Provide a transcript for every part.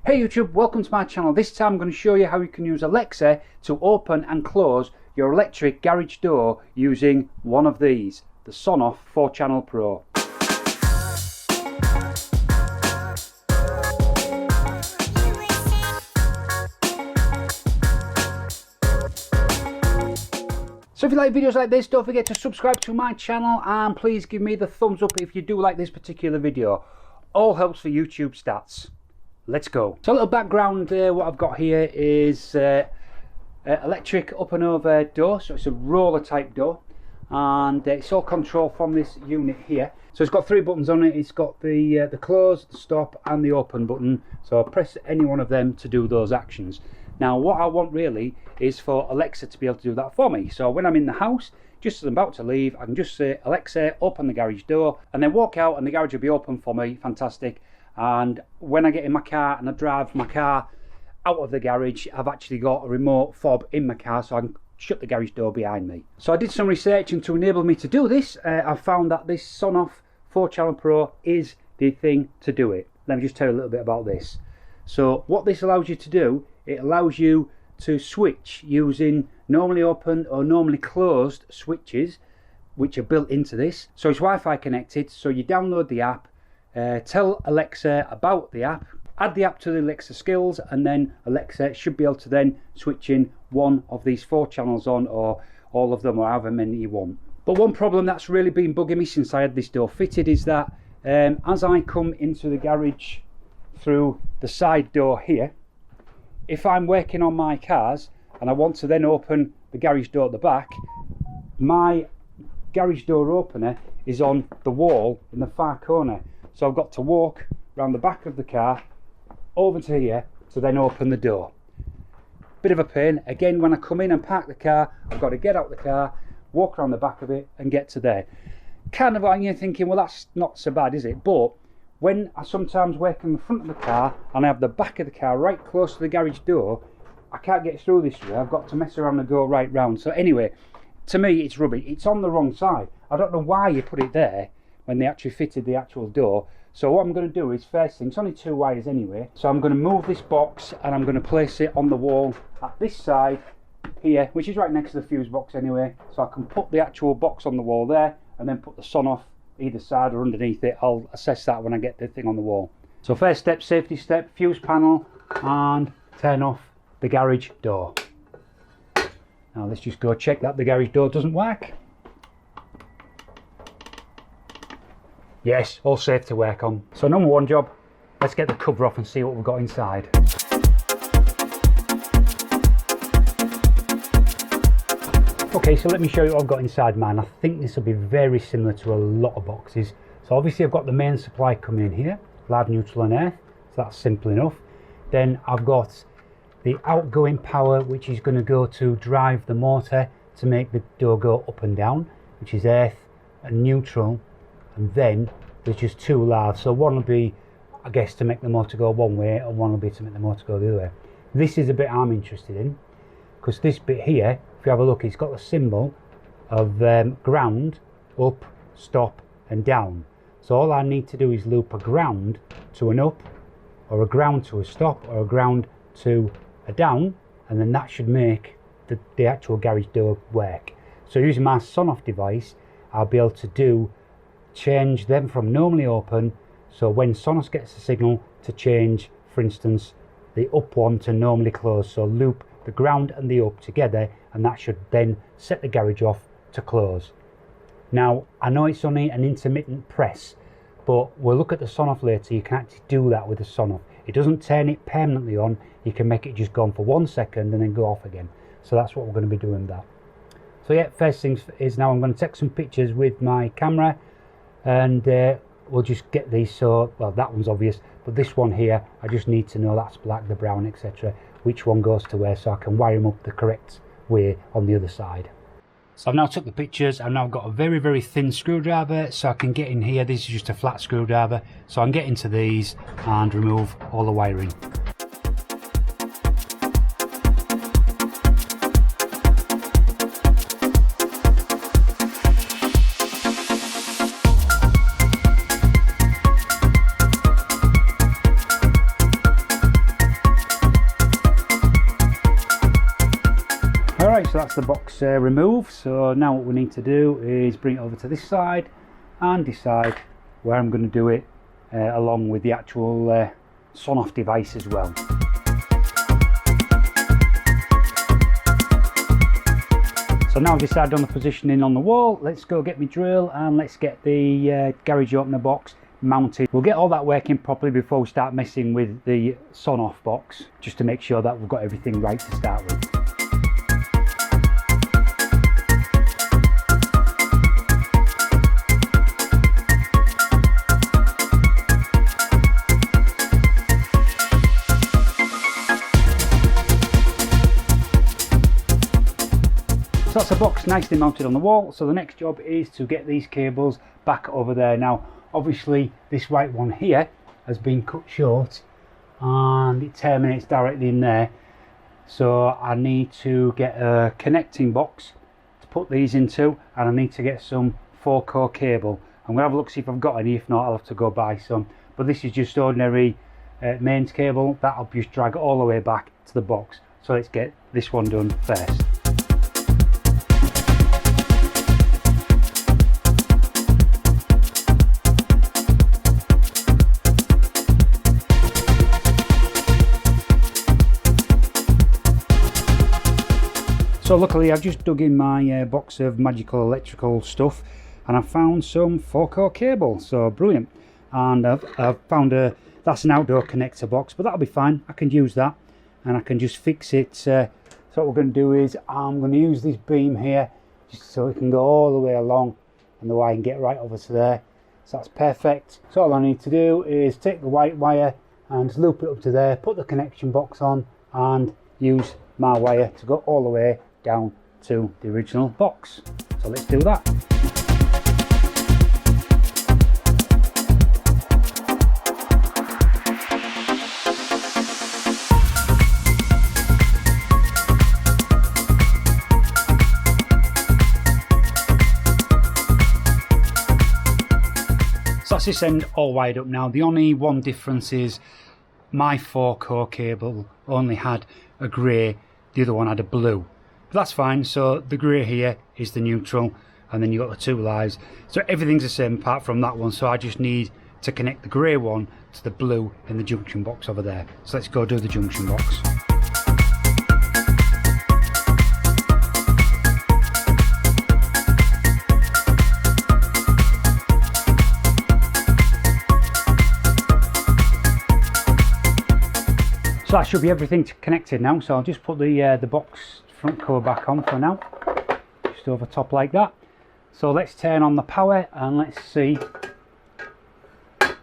Hey YouTube, welcome to my channel. This time I'm going to show you how you can use Alexa to open and close your electric garage door using one of these, the Sonoff 4-Channel Pro. So if you like videos like this, don't forget to subscribe to my channel and please give me the thumbs up if you do like this particular video. All helps for YouTube stats. Let's go. So a little background, what I've got here is electric up and over door. So it's a roller type door and it's all controlled from this unit here. So it's got 3 buttons on it. It's got the close, the stop and the open button. So I'll press any one of them to do those actions. Now what I want really is for Alexa to be able to do that for me. So when I'm in the house, just as I'm about to leave, I can just say, Alexa, open the garage door, and then walk out and the garage will be open for me. Fantastic. And when I get in my car and I drive my car out of the garage, I've actually got a remote fob in my car so I can shut the garage door behind me. So I did some research, and to enable me to do this, I found that this Sonoff 4-Channel Pro is the thing to do it. Let me just tell you a little bit about this. So what this allows you to do, it allows you to switch using normally open or normally closed switches which are built into this. So it's Wi-Fi connected, so you download the app, tell Alexa about the app, add the app to the Alexa skills, and then Alexa should be able to then switch in one of these 4 channels on, or all of them, or however many you want. But one problem that's really been bugging me since I had this door fitted is that as I come into the garage through the side door here, if I'm working on my cars and I want to then open the garage door at the back, my garage door opener is on the wall in the far corner. So I've got to walk around the back of the car over to here to then open the door. Bit of a pain. Again, when I come in and park the car, I've got to get out the car, walk around the back of it and get to there. Kind of like you're thinking, well, that's not so bad, is it? But when I sometimes work in the front of the car and I have the back of the car right close to the garage door, I can't get through this way. I've got to mess around and go right round. So anyway, to me it's rubbish. It's on the wrong side. I don't know why you put it there when they actually fitted the actual door. So what I'm going to do is, first thing, it's only 2 wires anyway, so I'm going to move this box and I'm going to place it on the wall at this side here, which is right next to the fuse box anyway. So I can put the actual box on the wall there and then put the Sonoff either side or underneath it. I'll assess that when I get the thing on the wall. So first step, safety step, fuse panel and turn off the garage door. Now let's just go check that the garage door doesn't work. Yes, all safe to work on. So number 1 job, let's get the cover off and see what we've got inside. Okay, so let me show you what I've got inside mine. I think this will be very similar to a lot of boxes. So obviously I've got the main supply coming in here, live, neutral and earth, so that's simple enough. Then I've got the outgoing power, which is going to go to drive the motor to make the door go up and down, which is earth and neutral. And then there's just 2 live, so one will be, I guess, to make the motor go one way, and one will be to make the motor go the other way. This is a bit I'm interested in, because this bit here, if you have a look, it's got a symbol of ground, up, stop and down. So all I need to do is loop a ground to an up, or a ground to a stop, or a ground to a down, and then that should make the actual garage door work. So using my Sonoff device, I'll be able to change them from normally open, so when Sonoff gets a signal to change, for instance, the up one to normally close, so loop the ground and the up together, and that should then set the garage off to close. Now I know it's only an intermittent press, but we'll look at the Sonoff later. You can actually do that with the Sonoff. It doesn't turn it permanently on, you can make it just go on for 1 second and then go off again. So that's what we're going to be doing that. So yeah, first things is, now I'm going to take some pictures with my camera, and we'll just get these. So, well, that one's obvious, but this one here, I just need to know that's black, the brown, etc., which one goes to where, so I can wire them up the correct way on the other side. So I've now took the pictures. I've now got a very, very thin screwdriver, so I can get in here. This is just a flat screwdriver, so I can get into these and remove all the wiring. so that's the box removed. So now what we need to do is bring it over to this side and decide where I'm going to do it, along with the actual Sonoff device as well. So now I've decided on the positioning on the wall. Let's go get my drill and let's get the garage opener box mounted. We'll get all that working properly before we start messing with the Sonoff box, just to make sure that we've got everything right to start with. So that's the box nicely mounted on the wall. So the next job is to get these cables back over there. Now obviously this white one here has been cut short and it terminates directly in there. So I need to get a connecting box to put these into, and I need to get some 4-core cable. I'm going to have a look, see if I've got any. If not, I'll have to go buy some. But this is just ordinary mains cable that I'll just drag all the way back to the box. So let's get this one done first. So luckily I've just dug in my box of magical electrical stuff and I've found some 4-core cable, so brilliant. And I've found that's an outdoor connector box, but that'll be fine. I can use that and I can just fix it. So what we're going to do is I'm going to use this beam here just so it can go all the way along and the wire can get right over to there. So that's perfect. So all I need to do is take the white wire and loop it up to there, put the connection box on and use my wire to go all the way down to the original box. So let's do that. So that's this end all wired up now. The only one difference is my 4-core cable only had a grey, the other one had a blue. But that's fine. So the grey here is the neutral and then you've got the 2 lives. So everything's the same apart from that one. So I just need to connect the grey one to the blue in the junction box over there. So let's go do the junction box. So that should be everything connected now. So I'll just put the box front cover back on for now, just over top like that. So let's turn on the power and let's see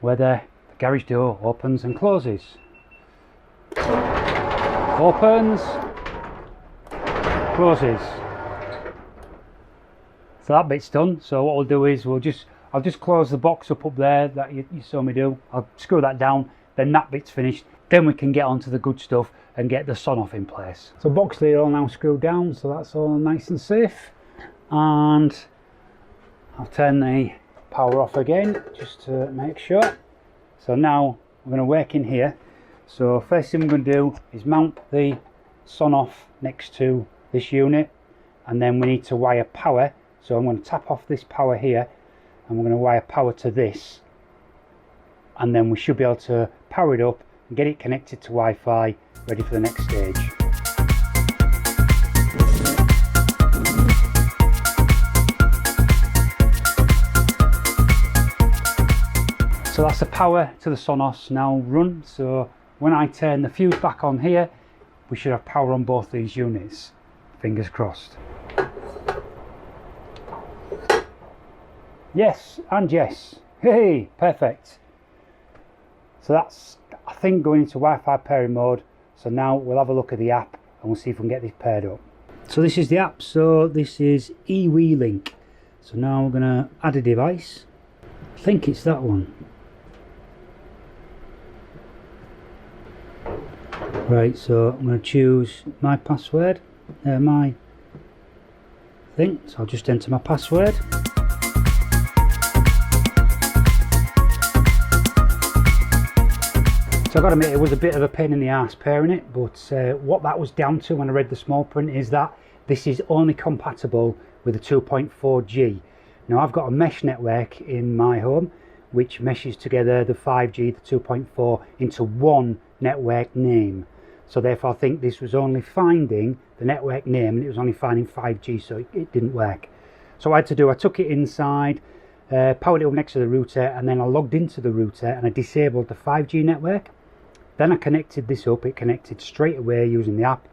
whether the garage door opens and closes. Opens, closes. So that bit's done. So what we'll do is I'll just close the box up there that you saw me do. I'll screw that down, then that bit's finished. Then we can get onto the good stuff and get the Sonoff in place. So box lid all now screwed down, so that's all nice and safe. And I'll turn the power off again just to make sure. So now we're going to work in here. So first thing we're going to do is mount the Sonoff next to this unit, and then we need to wire power. So I'm going to tap off this power here and we're going to wire power to this, and then we should be able to power it up and get it connected to Wi-Fi, ready for the next stage. So that's the power to the Sonoff now run. So when I turn the fuse back on here, we should have power on both these units. Fingers crossed. Yes, and yes. Hey, perfect. So that's, I think, going into Wi-Fi pairing mode. So now we'll have a look at the app and we'll see if we can get this paired up. So this is the app. So this is eWeLink. So now we're going to add a device. I think it's that one. Right, so I'm going to choose my password, my thing. So I'll just enter my password. So I've got to admit, it was a bit of a pain in the arse pairing it, but what that was down to when I read the small print is that this is only compatible with the 2.4G. Now I've got a mesh network in my home which meshes together the 5G, the 2.4 into one network name. So therefore I think this was only finding the network name and it was only finding 5G, so it didn't work. So what I had to do, I took it inside, powered it up next to the router, and then I logged into the router and I disabled the 5G network. Then I connected this up, it connected straight away using the app,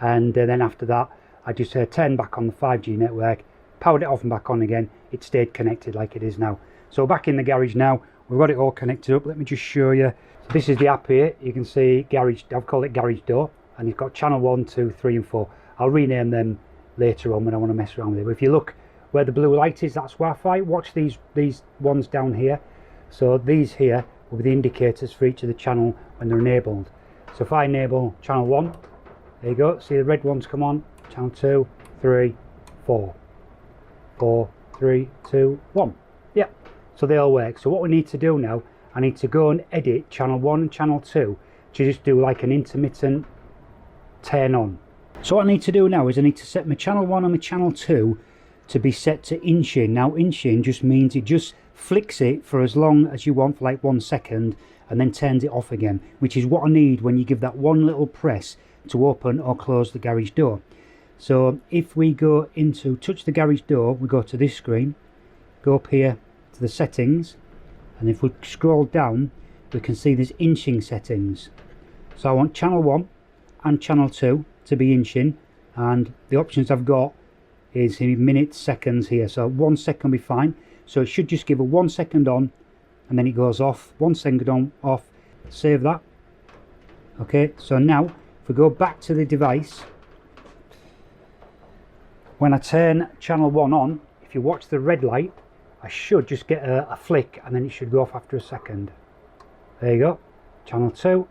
and then after that I just turned back on the 5G network, powered it off and back on again. It stayed connected like it is now. So back in the garage now, we've got it all connected up. Let me just show you. So this is the app here. You can see garage, I've called it garage door, and it's got channel 1, 2, 3 and 4. I'll rename them later on when I want to mess around with it. But if you look where the blue light is, that's Wi-Fi. Watch these ones down here. So these here will be the indicators for each of the channel when they're enabled. So if I enable channel 1, there you go, see the red ones come on, channel 2, 3, 4. 4, 3, 2, 1. Yep, so they all work. So what we need to do now, I need to go and edit channel 1 and channel 2 to just do like an intermittent turn on. So what I need to do now is I need to set my channel 1 and my channel 2 to be set to inch-in. Now inch-in just means it just flicks it for as long as you want, for like 1 second, and then turns it off again, which is what I need when you give that one little press to open or close the garage door. So if we go into touch the garage door, we go to this screen, go up here to the settings, and if we scroll down we can see there's inching settings. So I want channel 1 and channel 2 to be inching, and the options I've got is in minutes, seconds here. So 1 second will be fine, so it should just give a 1 second on and then it goes off. 1 second on, off. Save that. Okay, so now if we go back to the device, when I turn channel 1 on, if you watch the red light, I should just get a flick and then it should go off after a second. There you go, channel 2.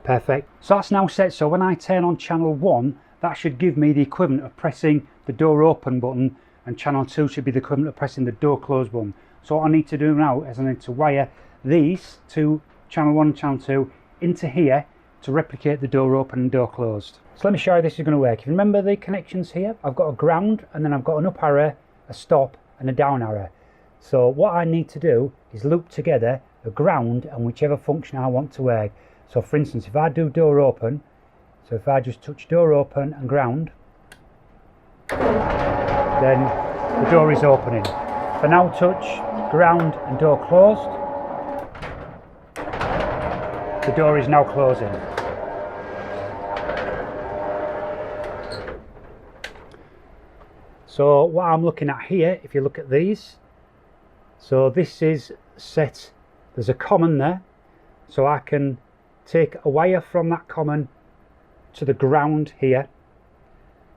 Perfect. So that's now set, so when I turn on channel 1, that should give me the equivalent of pressing the door open button, and channel 2 should be the equivalent of pressing the door close button. So what I need to do now is I need to wire these to channel 1 and channel 2 into here to replicate the door open and door closed. So let me show you how this is going to work. If you remember the connections here, I've got a ground and then I've got an up arrow, a stop and a down arrow. So what I need to do is loop together a ground and whichever function I want to work. So for instance, if I do door open, so if I just touch door open and ground, then the door is opening. If I now touch ground and door closed, the door is now closing. So what I'm looking at here, if you look at these, so this is set, there's a common there, so I can take a wire from that common to the ground here,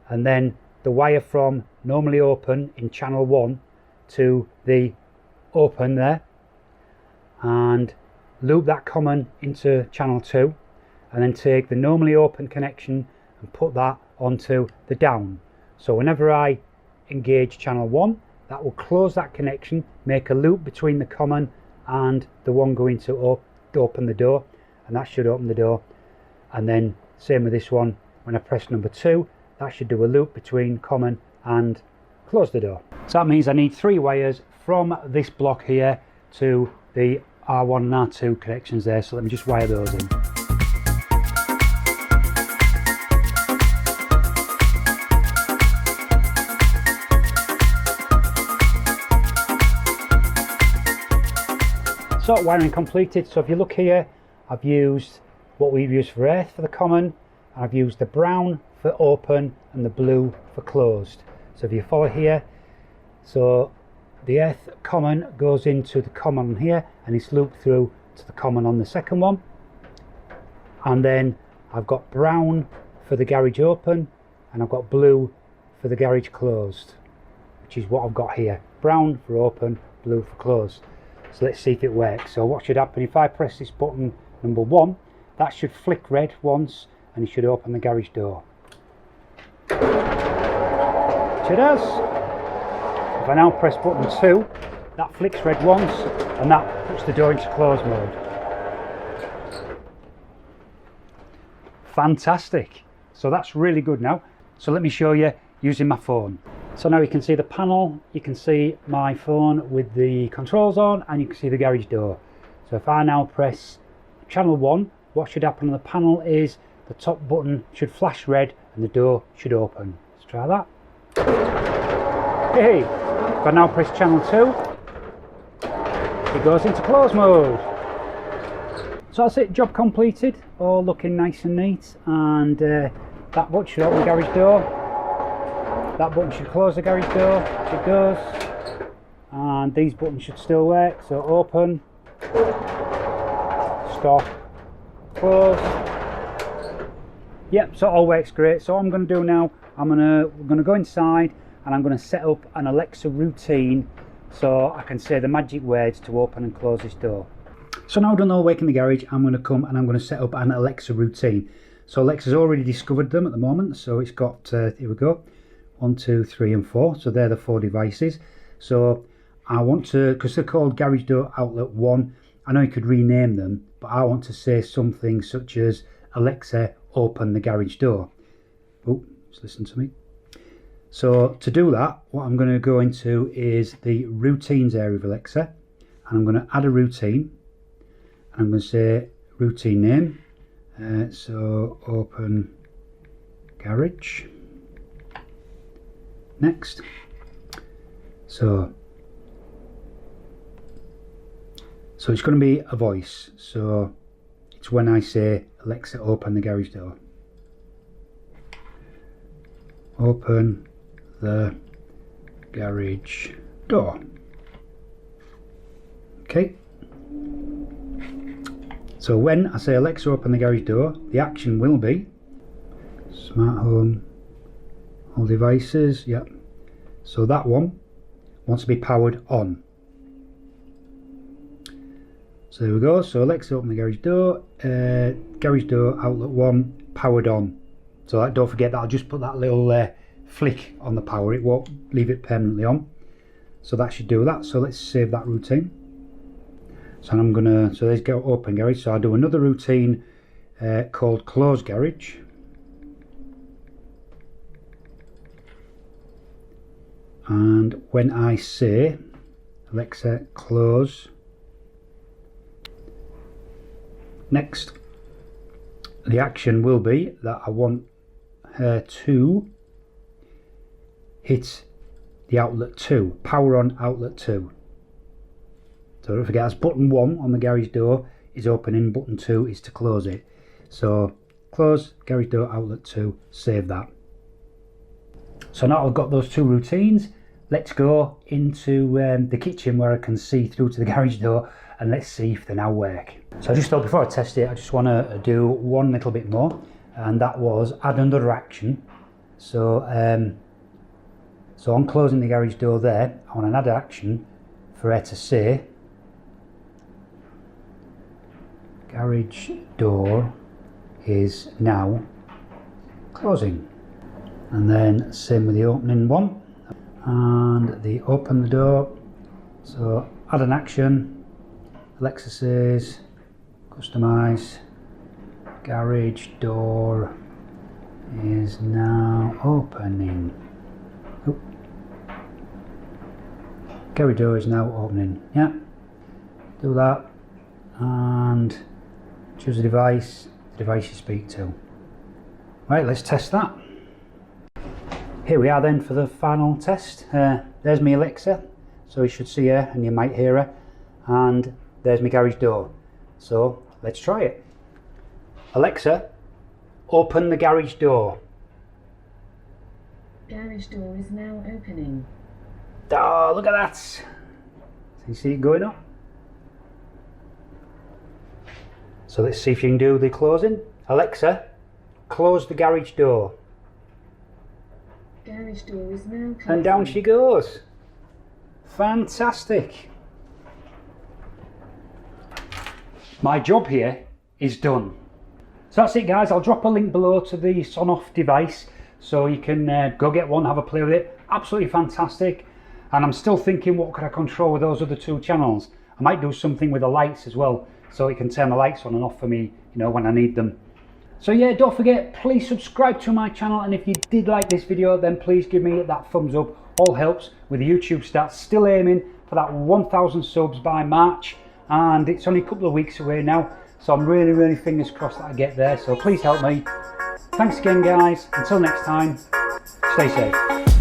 and then the wire from normally open in channel 1 to the open there, and loop that common into channel 2, and then take the normally open connection and put that onto the down. So whenever I engage channel 1, that will close that connection, make a loop between the common and the one going to open the door, and that should open the door. And then same with this one, when I press number 2, that should do a loop between common and close the door. So that means I need 3 wires from this block here to the R1 and R2 connections there, so let me just wire those in. So wiring completed. So if you look here, I've used what we've used for earth for the common, and I've used the brown for open and the blue for closed. So if you follow here, so the earth common goes into the common here and it's looped through to the common on the second one, and then I've got brown for the garage open and I've got blue for the garage closed, which is what I've got here. Brown for open, blue for closed. So let's see if it works. So what should happen if I press this button number 1, that should flick red once and it should open the garage door. Which it does. If I now press button 2, that flicks red once and that puts the door into close mode. Fantastic. So that's really good now. So let me show you using my phone. So now you can see the panel, you can see my phone with the controls on, and you can see the garage door. So if I now press channel 1, what should happen on the panel is the top button should flash red and the door should open. Let's try that. Hey, if I now press channel 2, it goes into close mode. So that's it, job completed, all looking nice and neat, and that button should open the garage door, that button should close the garage door, it goes, and these buttons should still work, so open, stop, close. Yep, so it all works great. So what I'm going to do now, we're going to go inside and I'm going to set up an Alexa routine so I can say the magic words to open and close this door. So now I've done all the work in the garage, I'm going to come and I'm going to set up an Alexa routine. So Alexa's already discovered them at the moment, so it's got, here we go, 1, 2, 3 and 4, so they're the 4 devices. So I want to, because they're called garage door outlet 1, I know you could rename them, but I want to say something such as Alexa open the garage door. Oh, just listen to me. So to do that, what I'm going to go into is the routines area of Alexa, and I'm going to add a routine. I'm going to say routine name, so open garage. Next. So it's going to be a voice, so it's when I say Alexa open the garage door. Open the garage door. Okay. So when I say Alexa open the garage door, the action will be smart home, all devices, yep. So that one wants to be powered on. So there we go, so Alexa open the garage door outlet 1 powered on. So don't forget that, I'll just put that little flick on the power, it won't leave it permanently on. So that should do that, so let's save that routine. So I'm gonna, so let's go open garage, so I'll do another routine called close garage. And when I say Alexa close, next the action will be that I want her to hit the outlet 2, power on outlet 2. So don't forget, that's button 1 on the garage door is opening, button 2 is to close it. So close garage door outlet 2, save that. So now I've got those 2 routines, let's go into the kitchen where I can see through to the garage door, and let's see if they now work. So I just thought before I test it, I just want to do one little bit more, and that was add another action. So so on closing the garage door there, I want an add action for her to say garage door is now closing. And then same with the opening one, and the open the door. So add an action, Alexa says customize garage door is now opening. Oh. Garage door is now opening. Yeah, do that and choose a device, the device you speak to. Right, let's test that. Here we are then for the final test. There's my Alexa, so you should see her and you might hear her, and there's my garage door. So let's try it. Alexa, open the garage door. Garage door is now opening. Oh, look at that. So you see it going up? So let's see if you can do the closing. Alexa, close the garage door. Garage door is now closing. And down she goes. Fantastic. My job here is done. So that's it guys, I'll drop a link below to the Sonoff device so you can go get one, have a play with it. Absolutely fantastic. And I'm still thinking, what could I control with those other 2 channels? I might do something with the lights as well, so it can turn the lights on and off for me, you know, when I need them. So yeah, don't forget, please subscribe to my channel, and if you did like this video, then please give me that thumbs up. All helps with the YouTube stats. Still aiming for that 1,000 subs by March, and it's only a couple of weeks away now, so I'm really fingers crossed that I get there. So please help me. Thanks again, guys. Until next time, stay safe.